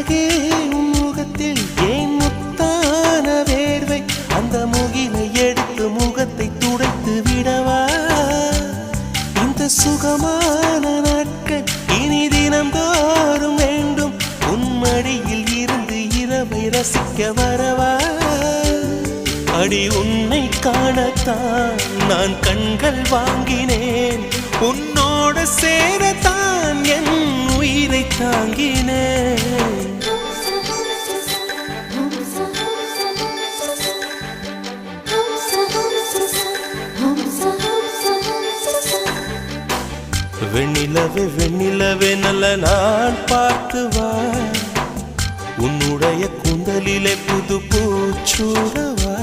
அழகே முகத்தில் ஏன் முத்தான வேர்வை அந்த முகிலை எடுத்து முகத்தை துடைத்து விடவா இந்த சுகமான நாட்கள் இனி தினம்தோறும் வேண்டும் உன்மடியில் இருந்து இரவை ரசிக்க வரவா அடி உன்னை காணத்தான் நான் கண்கள் வாங்கினேன் உன்னோட சேரத்தான் என் உயிரை தாங்கினேன் வெண்ணிலவே வெண்ணிலவே நல்ல நான் பார்த்து வா உன்னுடைய கூந்தலிலே புது பூச்சூடவா